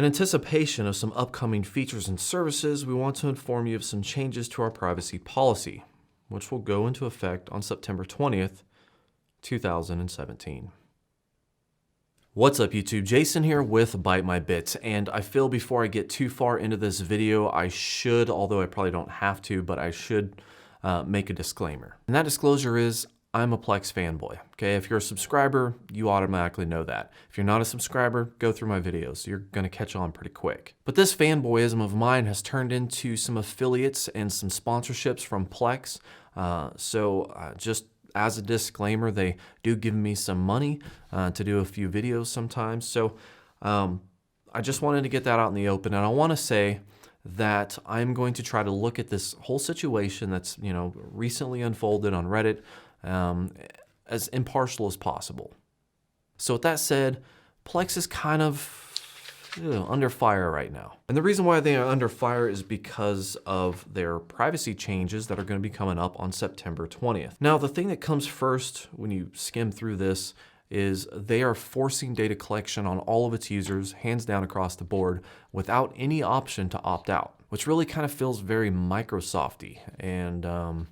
In anticipation of some upcoming features and services, we want to inform you of some changes to our privacy policy, which will go into effect on September 20th, 2017. What's up YouTube, Jason here with Bite My Bits, and I feel before I get too far into this video, I should, although I probably don't have to, but I should make a disclaimer. And that disclosure is, I'm a Plex fanboy, okay? If you're a subscriber, you automatically know that. If you're not a subscriber, go through my videos. You're gonna catch on pretty quick. But this fanboyism of mine has turned into some affiliates and some sponsorships from Plex. Just as a disclaimer, they do give me some money to do a few videos sometimes. So I just wanted to get that out in the open. And I wanna say that I'm going to try to look at this whole situation that's recently unfolded on Reddit as impartial as possible. So with that said, Plex is kind of under fire right now. And the reason why they are under fire is because of their privacy changes that are going to be coming up on September 20th. Now, the thing that comes first when you skim through this is they are forcing data collection on all of its users, hands down across the board, without any option to opt out, which really kind of feels very Microsoft-y. And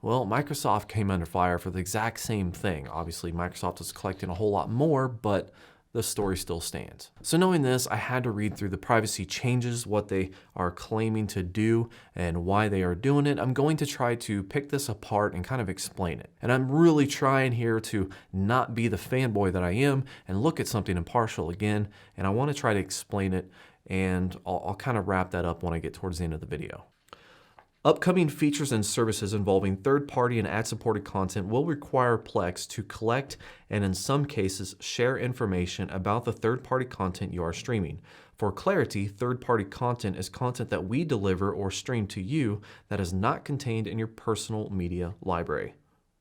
well, Microsoft came under fire for the exact same thing. Obviously, Microsoft is collecting a whole lot more, but the story still stands. So knowing this, I had to read through the privacy changes, what they are claiming to do and why they are doing it. I'm going to try to pick this apart and kind of explain it. And I'm really trying here to not be the fanboy that I am and look at something impartial again. And I want to try to explain it, and I'll kind of wrap that up when I get towards the end of the video. Upcoming features and services involving third-party and ad-supported content will require Plex to collect and, in some cases, share information about the third-party content you are streaming. For clarity, third-party content is content that we deliver or stream to you that is not contained in your personal media library.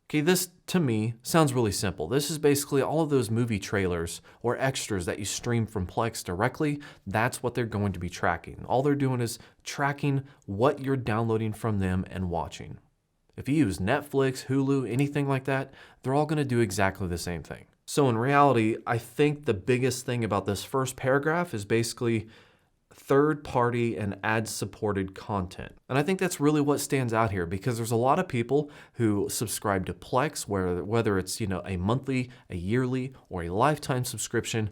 Okay, this to me sounds really simple. This is basically all of those movie trailers or extras that you stream from Plex directly. That's what they're going to be tracking. All they're doing is tracking what you're downloading from them and watching. If you use Netflix, Hulu, anything like that, they're all going to do exactly the same thing. So in reality, I think the biggest thing about this first paragraph is basically third-party and ad-supported content. And I think that's really what stands out here, because there's a lot of people who subscribe to Plex, whether it's a monthly, a yearly, or a lifetime subscription,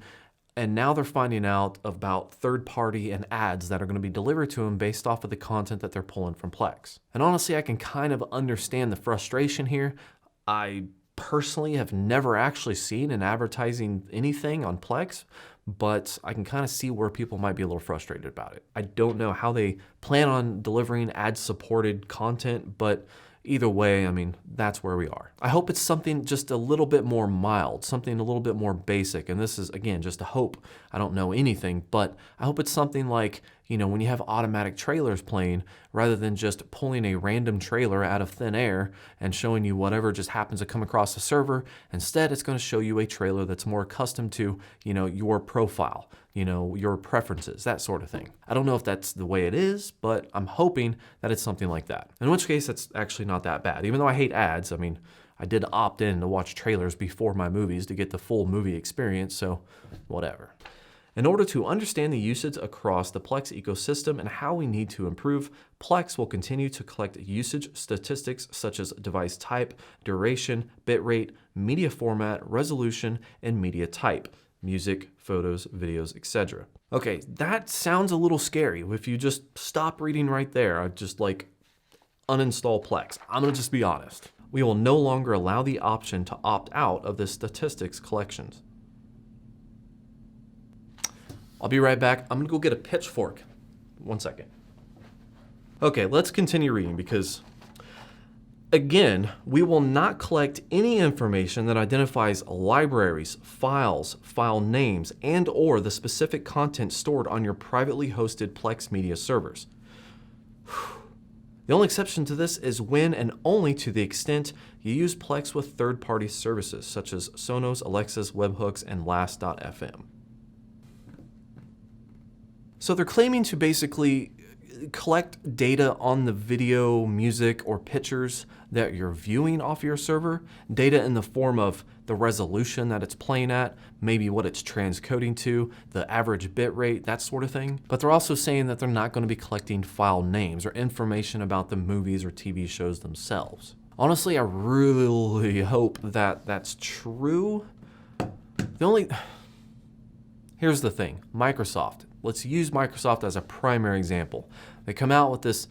and now they're finding out about third-party and ads that are going to be delivered to them based off of the content that they're pulling from Plex. And honestly, I can kind of understand the frustration here. I personally have never actually seen an advertising anything on Plex, but I can kind of see where people might be a little frustrated about it. I don't know how they plan on delivering ad-supported content, but either way, I mean, that's where we are. I hope it's something just a little bit more mild, something a little bit more basic. And this is, again, just a hope. I don't know anything, but I hope it's something like, when you have automatic trailers playing, rather than just pulling a random trailer out of thin air and showing you whatever just happens to come across the server. Instead, it's going to show you a trailer that's more accustomed to, your profile, your preferences, that sort of thing. I don't know if that's the way it is, but I'm hoping that it's something like that. In which case, that's actually not that bad. Even though I hate ads, I mean, I did opt in to watch trailers before my movies to get the full movie experience, so whatever. In order to understand the usage across the Plex ecosystem and how we need to improve, Plex will continue to collect usage statistics such as device type, duration, bitrate, media format, resolution, and media type. Music, photos, videos, etc. Okay, that sounds a little scary. If you just stop reading right there, I'd just uninstall Plex. I'm gonna just be honest. We will no longer allow the option to opt out of the statistics collections. I'll be right back. I'm gonna go get a pitchfork. 1 second. Okay, let's continue reading because, again, we will not collect any information that identifies libraries, files, file names, and or the specific content stored on your privately hosted Plex media servers. The only exception to this is when and only to the extent you use Plex with third-party services such as Sonos, Alexa's, webhooks, and Last.fm. So they're claiming to basically collect data on the video, music, or pictures that you're viewing off your server, data in the form of the resolution that it's playing at, maybe what it's transcoding to, the average bit rate, that sort of thing. But they're also saying that they're not going to be collecting file names or information about the movies or TV shows themselves. Honestly, I really hope that that's true. Here's the thing, Microsoft. Let's use Microsoft as a primary example. They come out with this,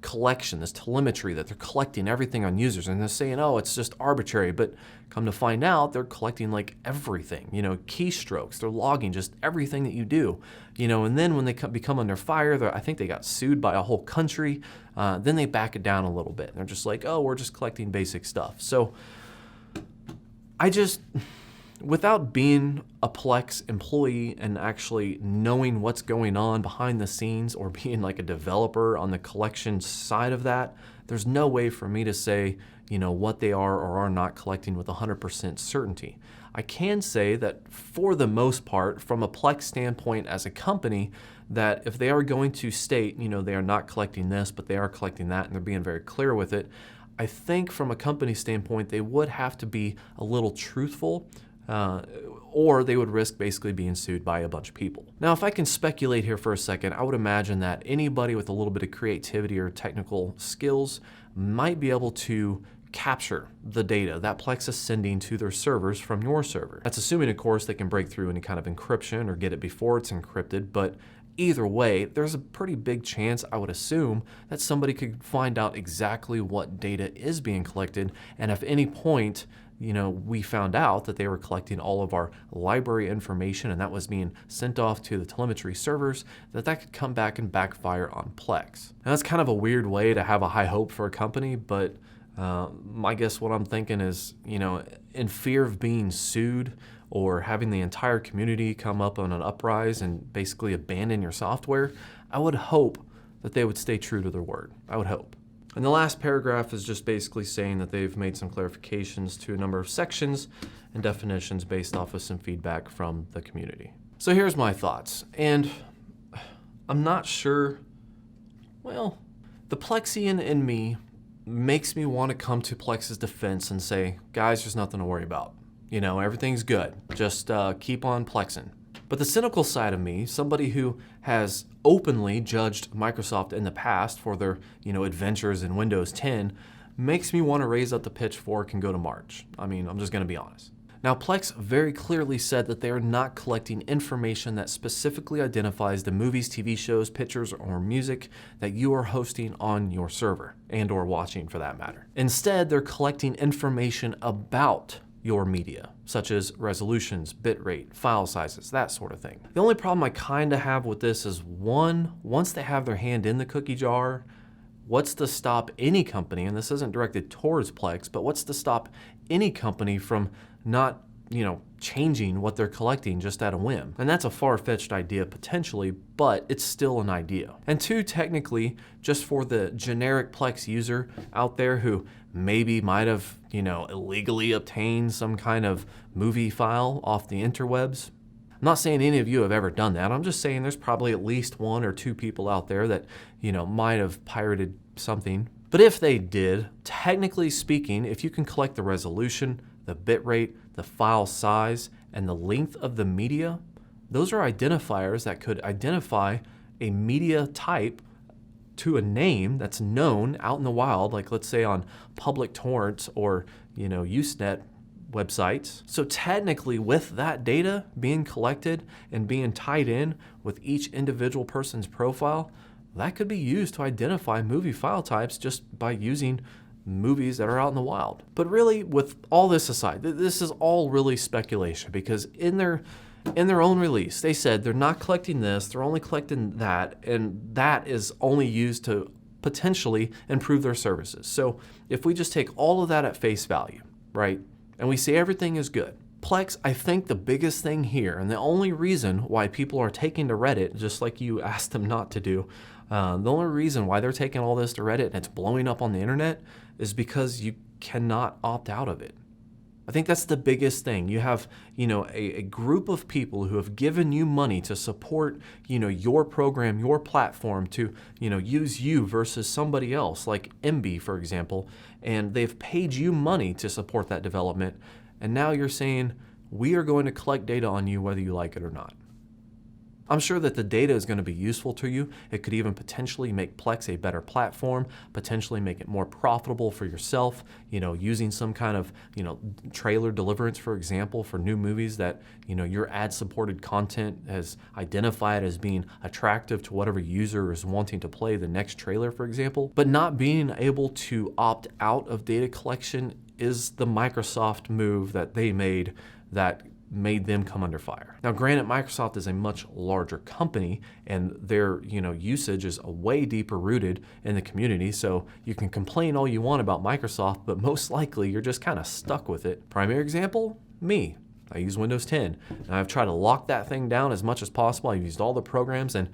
collection, this telemetry that they're collecting everything on users, and they're saying, oh, it's just arbitrary, but come to find out, they're collecting like everything, keystrokes, they're logging just everything that you do, and then when they become under fire, I think they got sued by a whole country, then they back it down a little bit. They're just like, oh, we're just collecting basic stuff. So without being a Plex employee and actually knowing what's going on behind the scenes or being like a developer on the collection side of that, there's no way for me to say, what they are or are not collecting with 100% certainty. I can say that for the most part, from a Plex standpoint as a company, that if they are going to state, they are not collecting this, but they are collecting that, and they're being very clear with it, I think from a company standpoint, they would have to be a little truthful, or they would risk basically being sued by a bunch of people. Now, if I can speculate here for a second, I would imagine that anybody with a little bit of creativity or technical skills might be able to capture the data that Plex is sending to their servers from your server. That's assuming, of course, they can break through any kind of encryption or get it before it's encrypted, but either way, there's a pretty big chance, I would assume, that somebody could find out exactly what data is being collected, and if any point we found out that they were collecting all of our library information and that was being sent off to the telemetry servers, that could come back and backfire on Plex. Now, that's kind of a weird way to have a high hope for a company, but I guess what I'm thinking is, in fear of being sued or having the entire community come up on an uprise and basically abandon your software, I would hope that they would stay true to their word. I would hope. And the last paragraph is just basically saying that they've made some clarifications to a number of sections and definitions based off of some feedback from the community. So here's my thoughts, and I'm not sure, well, the Plexian in me makes me want to come to Plex's defense and say, guys, there's nothing to worry about. Everything's good. Just keep on Plexing. But the cynical side of me, somebody who has openly judged Microsoft in the past for their, adventures in Windows 10, makes me want to raise up the pitchfork and go to March. I'm just going to be honest. Now, Plex very clearly said that they are not collecting information that specifically identifies the movies, TV shows, pictures, or music that you are hosting on your server and or watching for that matter. Instead, they're collecting information about your media, such as resolutions, bitrate, file sizes, that sort of thing. The only problem I kind of have with this is once they have their hand in the cookie jar, what's to stop any company, and this isn't directed towards Plex, but what's to stop any company from not, changing what they're collecting just at a whim? And that's a far-fetched idea potentially, but it's still an idea. And two, technically, just for the generic Plex user out there who maybe might have, illegally obtained some kind of movie file off the interwebs. I'm not saying any of you have ever done that. I'm just saying there's probably at least one or two people out there that, might have pirated something. But if they did, technically speaking, if you can collect the resolution, the bitrate, the file size, and the length of the media, those are identifiers that could identify a media type to a name that's known out in the wild, like let's say on public torrents or, Usenet websites. So technically with that data being collected and being tied in with each individual person's profile, that could be used to identify movie file types just by using movies that are out in the wild. But really, with all this aside, this is all really speculation, because in their own release, they said they're not collecting this, they're only collecting that, and that is only used to potentially improve their services. So if we just take all of that at face value, right, and we say everything is good, Plex, I think the biggest thing here, and the only reason why people are taking to Reddit, just like you asked them not to do, the only reason why they're taking all this to Reddit and it's blowing up on the internet is because you cannot opt out of it. I think that's the biggest thing. You have, a group of people who have given you money to support, your program, your platform to, use you versus somebody else, like MB, for example, and they've paid you money to support that development. And now you're saying, we are going to collect data on you whether you like it or not. I'm sure that the data is going to be useful to you. It could even potentially make Plex a better platform, potentially make it more profitable for yourself, using some kind of, trailer deliverance, for example, for new movies that, your ad-supported content has identified as being attractive to whatever user is wanting to play the next trailer, for example. But not being able to opt out of data collection is the Microsoft move that they made that made them come under fire. Now, granted, Microsoft is a much larger company and their, usage is way deeper rooted in the community. So you can complain all you want about Microsoft, but most likely you're just kind of stuck with it. Primary example, me. I use Windows 10 and I've tried to lock that thing down as much as possible. I've used all the programs and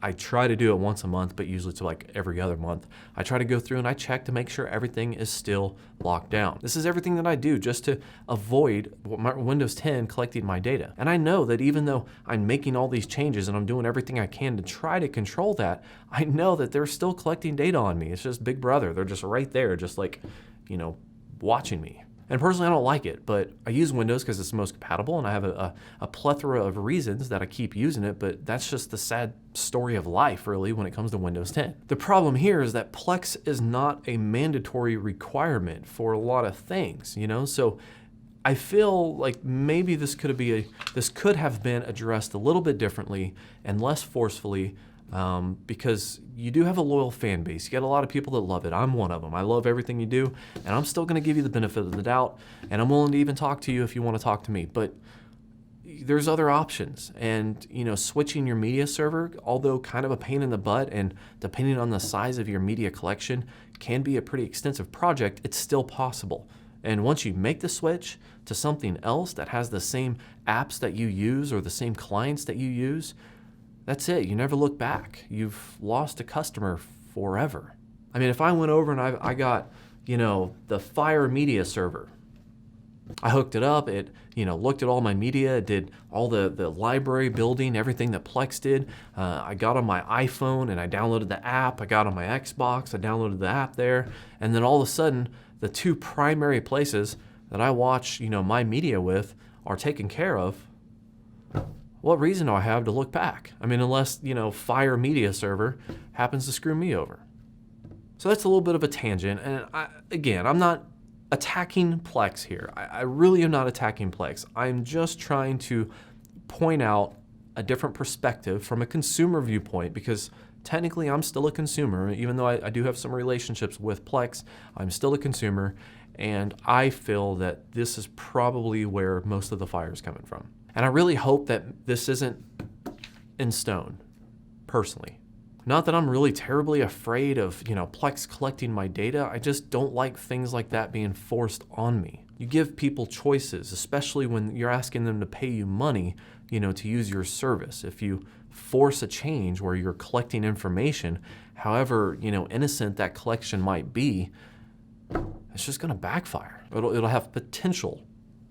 I try to do it once a month, but usually to like every other month. I try to go through and I check to make sure everything is still locked down. This is everything that I do just to avoid Windows 10 collecting my data. And I know that even though I'm making all these changes and I'm doing everything I can to try to control that, I know that they're still collecting data on me. It's just Big Brother. They're just right there, just like, watching me. And personally, I don't like it, but I use Windows because it's the most compatible, and I have a plethora of reasons that I keep using it, but that's just the sad story of life, really, when it comes to Windows 10. The problem here is that Plex is not a mandatory requirement for a lot of things, So I feel like maybe this could have been addressed a little bit differently and less forcefully, because you do have a loyal fan base. You got a lot of people that love it. I'm one of them. I love everything you do, and I'm still going to give you the benefit of the doubt, and I'm willing to even talk to you if you want to talk to me. But there's other options, and switching your media server, although kind of a pain in the butt, and depending on the size of your media collection, can be a pretty extensive project. It's still possible. And once you make the switch to something else that has the same apps that you use or the same clients that you use, that's it. You never look back. You've lost a customer forever. I mean, if I went over and I got, the Fire media server, I hooked it up, it, looked at all my media, it did all the library building, everything that Plex did. I got on my iPhone and I downloaded the app. I got on my Xbox, I downloaded the app there. And then all of a sudden, the two primary places that I watch, my media with are taken care of. What reason do I have to look back? I mean, unless, Fire media server happens to screw me over. So that's a little bit of a tangent. And I'm not attacking Plex here. I really am not attacking Plex. I'm just trying to point out a different perspective from a consumer viewpoint, because technically I'm still a consumer. Even though I do have some relationships with Plex, I'm still a consumer. And I feel that this is probably where most of the fire is coming from. And I really hope that this isn't in stone, personally. Not that I'm really terribly afraid of, Plex collecting my data. I just don't like things like that being forced on me. You give people choices, especially when you're asking them to pay you money, to use your service. If you force a change where you're collecting information, however, innocent that collection might be, it's just gonna backfire. It'll have potential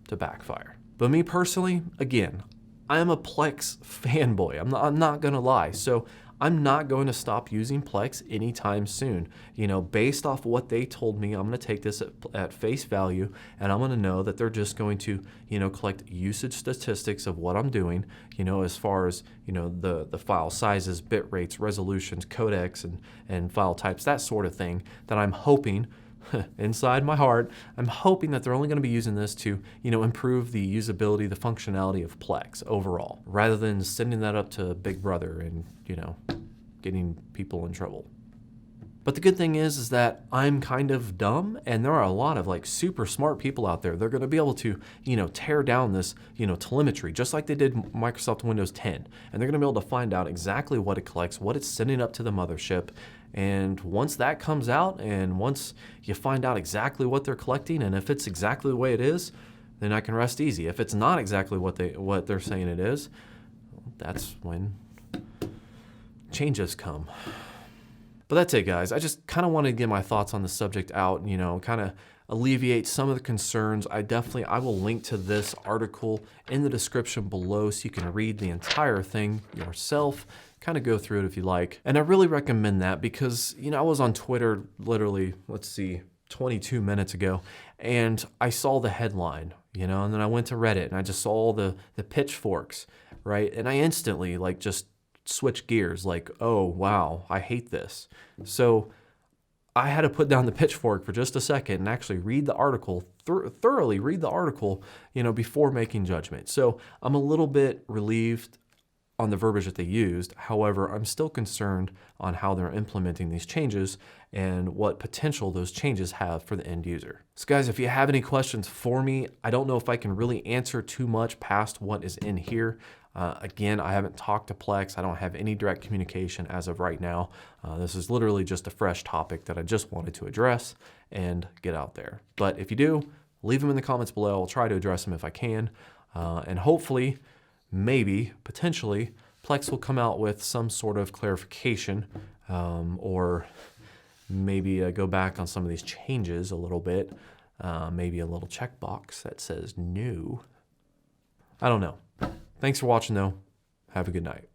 to backfire. But me personally, again, I am a Plex fanboy. I'm not gonna lie. So I'm not going to stop using Plex anytime soon. Based off what they told me, I'm gonna take this at face value, and I'm gonna know that they're just going to, collect usage statistics of what I'm doing, as far as, the file sizes, bit rates, resolutions, codecs, and file types, that sort of thing, that I'm hoping, inside my heart, I'm hoping that they're only going to be using this to, improve the usability, the functionality of Plex overall, rather than sending that up to Big Brother and, getting people in trouble. But the good thing is that I'm kind of dumb, and there are a lot of super smart people out there. They're going to be able to, tear down this, telemetry, just like they did Microsoft Windows 10. And they're going to be able to find out exactly what it collects, what it's sending up to the mothership. And once that comes out, and once you find out exactly what they're collecting, and if it's exactly the way it is, then I can rest easy. If it's not exactly what they're saying it is, that's when changes come. But that's it, guys. I just kind of wanted to get my thoughts on the subject out, kind of alleviate some of the concerns. I will link to this article in the description below so you can read the entire thing yourself, kind of go through it if you like. And I really recommend that because, you know, I was on Twitter literally, 22 minutes ago, and I saw the headline, you know, and then I went to Reddit and I just saw the pitchforks, right? And I instantly like just switched gears, like, oh, wow, I hate this. So I had to put down the pitchfork for just a second and actually read the article, thoroughly read the article, you know, before making judgment. So I'm a little bit relieved on the verbiage that they used. However, I'm still concerned on how they're implementing these changes and what potential those changes have for the end user. So guys, if you have any questions for me, I don't know if I can really answer too much past what is in here. Again, I haven't talked to Plex. I don't have any direct communication as of right now. This is literally just a fresh topic that I just wanted to address and get out there. But if you do, leave them in the comments below. I'll try to address them if I can. And hopefully, maybe, potentially, Plex will come out with some sort of clarification or maybe go back on some of these changes a little bit. Maybe a little checkbox that says no. I don't know. Thanks for watching, though. Have a good night.